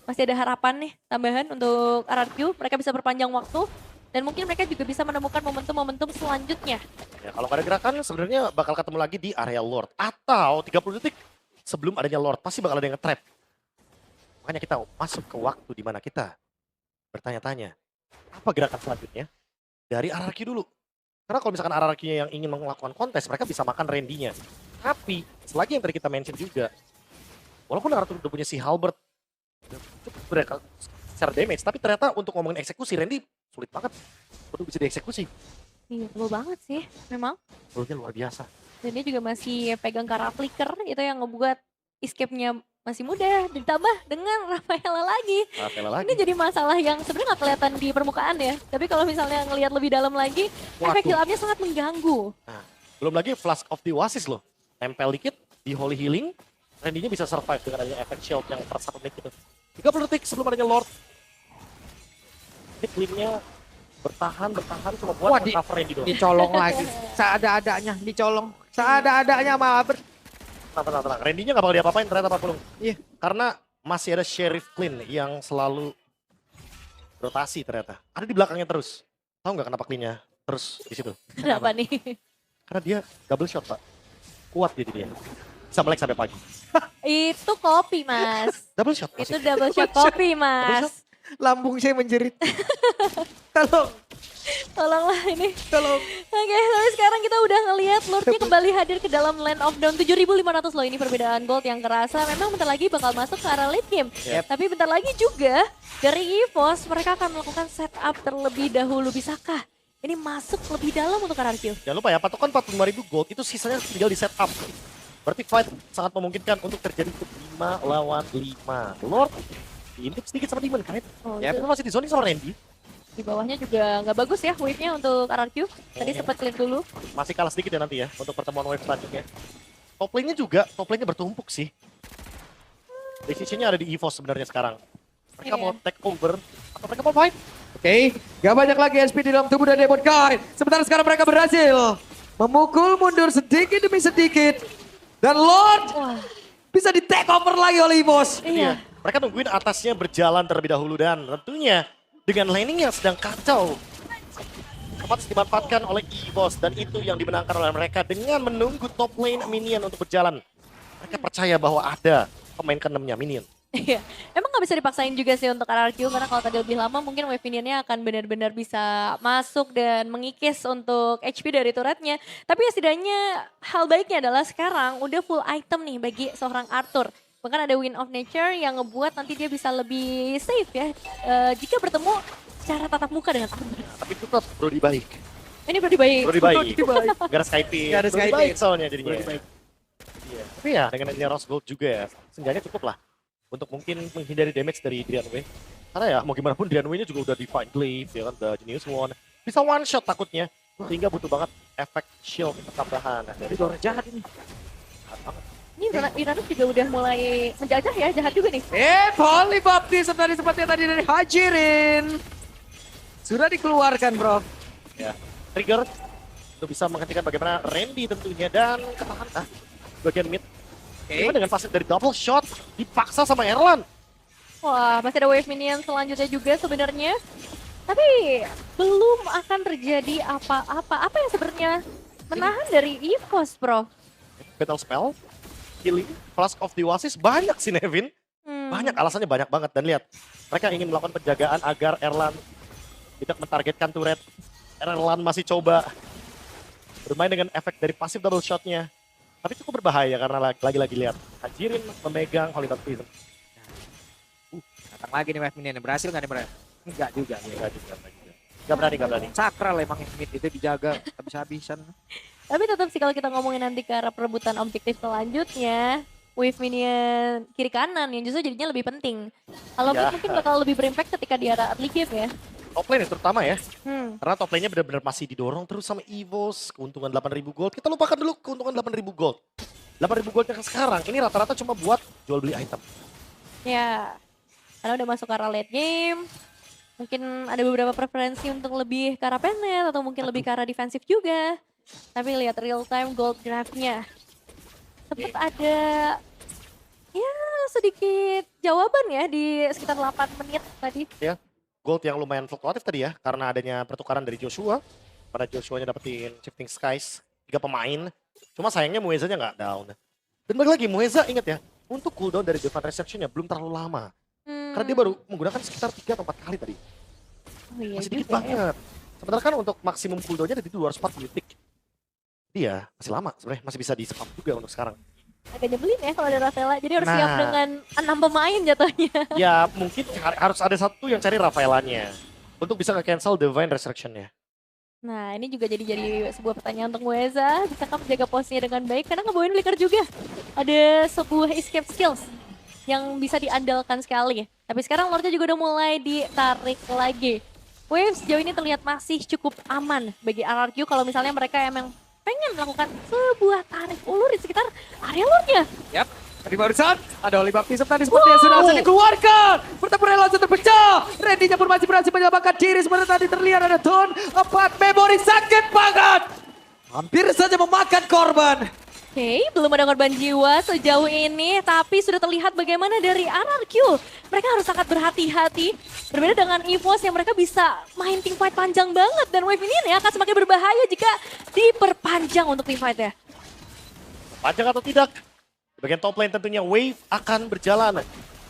Masih ada harapan nih tambahan untuk RRQ, mereka bisa perpanjang waktu. Dan mungkin mereka juga bisa menemukan momentum-momentum selanjutnya. Ya, kalau nggak ada gerakan sebenarnya bakal ketemu lagi di area Lord. Atau 30 detik sebelum adanya Lord pasti bakal ada yang nge-trap. Makanya kita masuk ke waktu di mana kita bertanya-tanya. Apa gerakan selanjutnya dari RRQ dulu. Karena kalau misalkan RRQ-nya yang ingin melakukan kontes mereka bisa makan Randy-nya. Tapi selagi yang tadi kita mention juga. Walaupun Arthur udah punya si Halbert. Cukup mereka secara damage. Tapi ternyata untuk ngomongin eksekusi Randy sulit banget untuk bisa dieksekusi. Iya, tebel banget sih memang. Pelurunya luar biasa. Dan dia juga masih pegang Kara Flicker, itu yang ngebuat escape-nya masih mudah. Ditambah dengan Rafaela lagi. Rafaela lagi. Ini jadi masalah yang sebenarnya nggak kelihatan di permukaan ya. Tapi kalau misalnya ngelihat lebih dalam lagi, efek heal up-nya sangat mengganggu. Nah, belum lagi Flask of the Oasis loh. Tempel dikit di Holy Healing. Randy-nya bisa survive dengan adanya efek shield yang per 1 menit gitu. 30 detik sebelum adanya Lord. Ini clean-nya bertahan cuma buat Wah, cover Randy doang. dicolong lagi. Seada-adanya dicolong. Seada-adanya malah Tenang. Randy-nya gak bakal diapa-apain ternyata Pak Pulung. Iya. Karena masih ada Sheriff Clean yang selalu rotasi ternyata. Ada di belakangnya terus. Tahu nggak kenapa Clean-nya terus di situ? Kenapa nih? Karena dia double shot, Pak. Kuat jadi dia. Bisa melek sampai pagi. Itu kopi, Mas. Double shot. Itu masih. double shot kopi, Mas. lambung saya menjerit. Tolonglah ini. Tolong. Oke, tapi sekarang kita udah ngelihat Lordnya kembali hadir ke dalam Land of Dawn. 7.500 loh ini perbedaan gold yang kerasa. Memang bentar lagi bakal masuk ke arah late game. Tapi bentar lagi juga dari EVOS mereka akan melakukan setup terlebih dahulu. Bisakah ini masuk lebih dalam untuk RRQ? Jangan lupa ya, patokan 45.000 gold itu sisanya tinggal di setup. Berarti fight sangat memungkinkan untuk terjadi 5 lawan 5. Lord diintip sedikit sama Demon Knight. Ya, itu masih di zoning sama Randy. Di bawahnya juga nggak bagus ya wave-nya untuk RRQ. Tadi sempat clear dulu. Masih kalah sedikit ya nanti ya untuk pertemuan wave selanjutnya. Top lane-nya juga, top lane-nya bertumpuk sih. Decision-nya ada di EVOS sebenarnya sekarang. Mereka mau take over atau mereka mau fight? Oke, gak banyak lagi SP di dalam tubuh dari Demon Knight. Sementara sekarang mereka berhasil memukul mundur sedikit demi sedikit. Dan Lord Wah, bisa di take over lagi oleh EVOS. iya. Mereka nungguin atasnya berjalan terlebih dahulu dan tentunya dengan laning yang sedang kacau. Tempat dimanfaatkan oleh EVOS dan itu yang dimenangkan oleh mereka dengan menunggu top lane minion untuk berjalan. Mereka percaya bahwa ada pemain ke-6-nya minion. Iya, emang nggak bisa dipaksain juga sih untuk RRQ karena kalau tadi lebih lama mungkin wave minionnya akan benar-benar bisa masuk dan mengikis untuk HP dari turretnya. Tapi ya setidaknya hal baiknya adalah sekarang udah full item nih bagi seorang Arthur. Bahkan ada Wind of Nature yang ngebuat nanti dia bisa lebih safe ya jika bertemu secara tatap muka dengan Arthur. Tapi itu tetap Brody baik. Ini berarti baik. Brody baik. Gak ada Skype. Gak ada Brody Skype. baik soalnya jadinya. Brody baik. Iya. Tapi ya dengan ini Rose Gold juga ya, seenggaknya cukup lah. Untuk mungkin menghindari damage dari Drianway. Karena ya mau gimana pun Drianway-nya juga udah Divine Glaive, ya kan, udah Genius One. Bisa one shot takutnya. Sehingga butuh banget efek shield tambahan. Nah, dari Itu orang jahat ini. Ini Iranus juga udah mulai menjajah ya, jahat juga nih. Holy Baptism tadi sepertinya tadi dari Hajirin. Sudah dikeluarkan bro. ya, trigger untuk bisa menghentikan bagaimana Randy tentunya dan ketahan bagian mid. Cuma dengan fase dari double shot dipaksa sama Erlan. Wah, masih ada wave minion selanjutnya juga sebenarnya. Tapi belum akan terjadi apa-apa. Apa yang sebenarnya menahan dari EVOS, bro? Battle spell, healing, Flask of the Oasis banyak sih Nevin. Banyak, alasannya banyak banget. Dan lihat, mereka ingin melakukan penjagaan agar Erlan tidak mentargetkan turret. Erlan masih coba bermain dengan efek dari pasif double shotnya. Tapi cukup berbahaya karena lagi-lagi lihat Hajirin memegang Holy Baptism. Datang lagi nih wave minion. Berhasil nggak nih bro? Enggak juga. Enggak juga. Gak berani. Sakral emang yang mid itu dijaga habis-habisan. Tapi tetap sih kalau kita ngomongin nanti ke arah perebutan objektif selanjutnya, wave minion kiri kanan yang justru jadinya lebih penting. Kalau Ya. mid mungkin bakal lebih berimpact ketika di arah early game ya. Top lane ya, terutama ya. Hmm. Karena top lane-nya benar-benar masih didorong terus sama EVOS. Keuntungan 8.000 gold. Kita lupakan dulu keuntungan 8.000 gold. 8.000 gold yang sekarang ini rata-rata cuma buat jual beli item. Ya, karena udah masuk ke arah late game. Mungkin ada beberapa preferensi untuk lebih ke arah penet atau mungkin lebih ke arah defensif juga. Tapi lihat real time gold graph-nya. Sempat ada ya sedikit jawaban ya di sekitar 8 menit tadi. Gold yang lumayan fluktuatif tadi ya. Karena adanya pertukaran dari Joshua. Pada Joshua-nya dapetin Shifting Skies. 3 pemain. Cuma sayangnya Muezanya nggak down. Dan balik lagi Mueza ingat ya. Untuk cooldown dari Divine Reception-nya belum terlalu lama. Karena dia baru menggunakan sekitar 3 atau 4 kali tadi. Oh iya Masih dikit juga ya. banget. Sementara kan untuk maksimum cooldown-nya dari 240 detik. Dia masih lama sebenarnya. Masih bisa di-spam juga untuk sekarang. Agak nyebelin ya kalau ada Rafaela. Jadi harus Nah. siap dengan 6 pemain jatuhnya. Ya mungkin harus ada satu yang cari Rafaelanya. Untuk bisa nge-cancel Divine Resurrection-nya. Nah ini juga jadi sebuah pertanyaan untuk Mueza. Bisakah menjaga posisinya dengan baik? Karena ngebawain Flicker juga. Ada sebuah escape skills yang bisa diandalkan sekali. Tapi sekarang Lordnya juga udah mulai ditarik lagi. Waves sejauh ini terlihat masih cukup aman bagi RRQ kalau misalnya mereka emang pengen melakukan sebuah tarik ulur di sekitar area Lordnya. Yap. Tadi barusan ada Holy Baptism tadi seperti yang sudah bisa dikeluarkan. Pertempuran langsung terpecah. Randy-nya pun masih berhasil menyelamatkan diri. Seperti tadi terlihat ada Don 4 memori sakit banget. Hampir saja memakan korban. Oke, belum ada korban jiwa sejauh ini, tapi sudah terlihat bagaimana dari RRQ. Mereka harus sangat berhati-hati. Berbeda dengan EVOS yang mereka bisa main teamfight panjang banget. Dan wave ini akan semakin berbahaya jika diperpanjang untuk teamfight ya. Panjang atau tidak? Di bagian top lane tentunya Wave akan berjalan.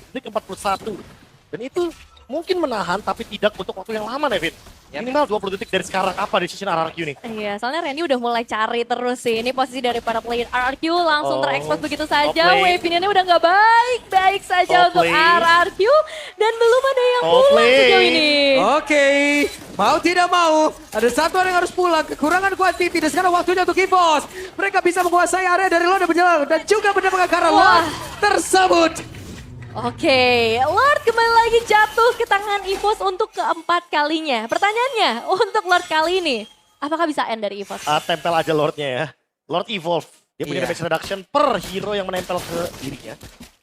Detik 41. Dan itu mungkin menahan tapi tidak untuk waktu yang lama Nevin. Minimal 20 detik dari sekarang apa decision RRQ nih? Iya, soalnya Randy udah mulai cari terus sih. Ini posisi dari para player RRQ langsung Oh, terekspos begitu top saja. lane. Wave ini udah nggak baik-baik saja Top untuk lane. RRQ. Dan belum ada yang Top pulang lane. sejauh ini. Oke, mau tidak mau, ada satu orang yang harus pulang. Kekurangan quantity dan sekarang waktunya untuk EVOS. Mereka bisa menguasai area dari Lord dan berjalan dan juga mendapatkan karena Wah. Lord tersebut. Oke, Lord kembali lagi jatuh ke tangan EVOS untuk keempat kalinya. Pertanyaannya, untuk Lord kali ini, apakah bisa end dari EVOS? Tempel aja Lordnya ya. Lord Evolve. Dia punya Iya. damage reduction per hero yang menempel ke dirinya.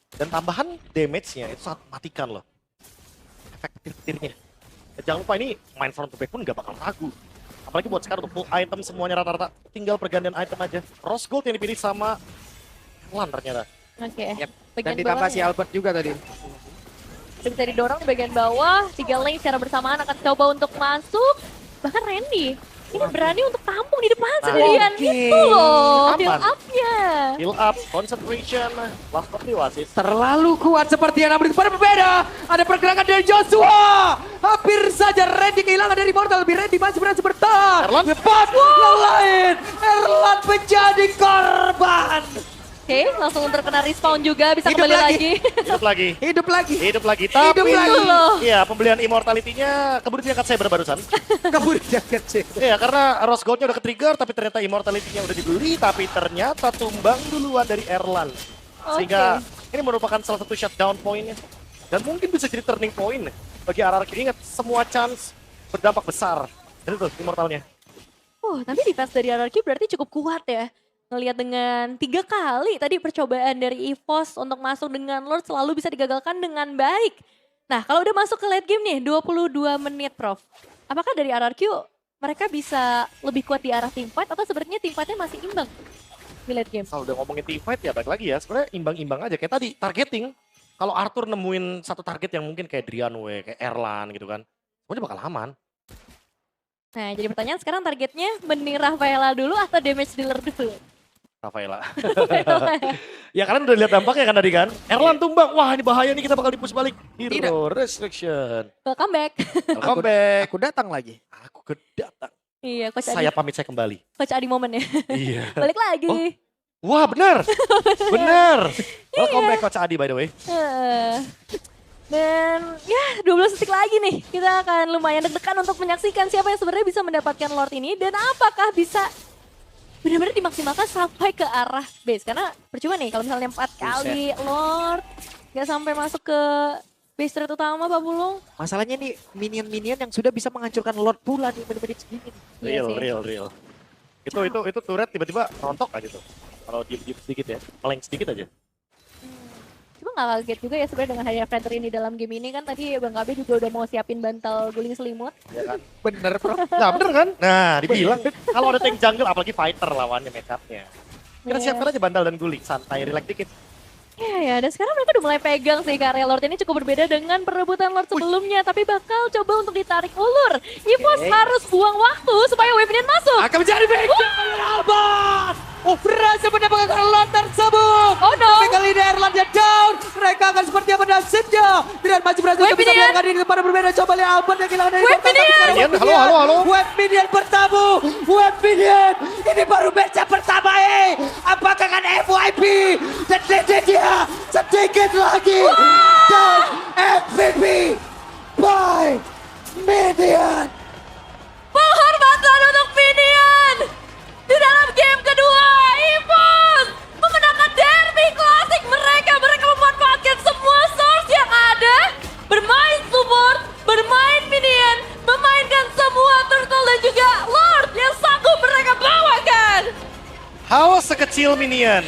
Dan tambahan damage-nya itu sangat mematikan loh. Efek petir-petirnya. Dan jangan lupa ini main front to back pun gak bakal ragu. Apalagi buat sekarang untuk full item semuanya rata-rata tinggal pergantian item aja. Rose Gold yang dipilih sama Erlan ternyata. Oke. Yap. Dan Bagian ditambah bawah si ya. Albert juga tadi. Bisa didorong di bagian bawah, 3 lane secara bersamaan akan coba untuk masuk. Bahkan Randy ini berani untuk tampung di depan sendirian. oke. Itu loh, Aman. build up-nya. Heal up, concentration, last of the Oasis. Terlalu kuat seperti yang namun pada berbeda. Ada pergerakan dari Joshua. Hampir saja Randy kehilangan dari Mortal. Lebih Randy masih berhasil bertahan. Erlan. Lepas yang lain. Erlan menjadi korban. Oke, langsung terkena respawn juga, bisa Hidup kembali lagi. lagi. Hidup lagi. Hidup lagi. Hidup lagi. Tapi Hidup lagi. loh. Iya, pembelian immortality-nya keburu diangkat saya barusan. Kabur jaket sih. Iya, karena Rose Gold-nya udah ke-trigger, tapi ternyata immortality-nya udah dibeli, tapi ternyata tumbang duluan dari Erlan. Sehingga ini merupakan salah satu shutdown point-nya. Dan mungkin bisa jadi turning point bagi RRQ. Ingat, semua chance berdampak besar. Itu tuh immortalnya. Tapi defense dari RRQ berarti cukup kuat ya. Ngelihat dengan 3 kali tadi percobaan dari EVOS untuk masuk dengan Lord selalu bisa digagalkan dengan baik. Nah, kalau udah masuk ke late game nih, 22 menit Prof. Apakah dari RRQ mereka bisa lebih kuat di arah teamfight atau sebenarnya teamfight-nya masih imbang di late game? Kalau udah ngomongin teamfight ya balik lagi ya, sebenarnya imbang-imbang aja. Kayak tadi, targeting. Kalau Arthur nemuin satu target yang mungkin kayak Drianwe, kayak Erlan gitu kan, semuanya bakal aman. Nah, jadi pertanyaan sekarang targetnya mending Rafaela dulu atau damage dealer dulu? Rafaela. Ya kalian udah lihat dampaknya kan tadi kan? Erlan tumbang, wah ini bahaya nih kita bakal di-push balik. Hero restriction. Welcome back. Welcome back. Aku datang lagi. Aku kedatang. Iya, Coach Saya Adi. pamit saya kembali. Coach Adi momen ya. Iya. Balik lagi. Wah bener. Bener. Welcome back Coach Adi by the way. Dan ya 12 detik lagi nih. Kita akan lumayan deg-degan untuk menyaksikan siapa yang sebenarnya bisa mendapatkan Lord ini. Dan apakah bisa benar-benar dimaksimalkan sampai ke arah base. Karena percuma nih kalau misalnya 4 kali Lord. Gak sampai masuk ke base turret utama Pak Pulung. Masalahnya nih minion-minion yang sudah bisa menghancurkan Lord pula nih menit-menit segini. Iya Real, sih. real. Itu turret tiba-tiba rontok aja tuh. Kalau diem sedikit ya, meleng sedikit aja. Cuma gak kaget juga ya sebenarnya dengan hadirnya Fredder ini dalam game ini kan tadi Bang Kabe juga udah mau siapin bantal guling selimut. Ya kan? Bener bro. Nah bener kan? Nah dibilang kalau ada tank jungle apalagi fighter lawannya make-upnya. Kita Iya. siapkan aja bantal dan guling, santai, relax dikit. Ya, dan sekarang mereka udah mulai pegang sih karya Lord ini cukup berbeda dengan perebutan Lord sebelumnya. Tapi bakal coba untuk ditarik ulur. EVOS harus buang waktu supaya wave minion masuk. Akan menjadi back Albert. Berhasil mendapatkan Erlan tersebut. Oh no. Tapi kali ini Erlan dia down. Mereka akan seperti apa nasibnya. Tidak masih berhasil Wave bisa minion. melihat diri kepada berbeda. Coba lihat Albert yang kehilangan dari Wave Mortal, tapi minion. sekarang Minion, Wave halo. Wave minion bertamu. Wave minion. Ini baru match pertama Apakah akan FYP? Dan dia sedikit lagi. Dan MVP by Minion. Penghormatan untuk minion. Di dalam game kedua, EVOS memenangkan derby klasik mereka. Mereka memanfaatkan semua source yang ada. Bermain support, bermain minion, memainkan semua turtle dan juga Lord yang sanggup mereka bawakan. Haus sekecil minion.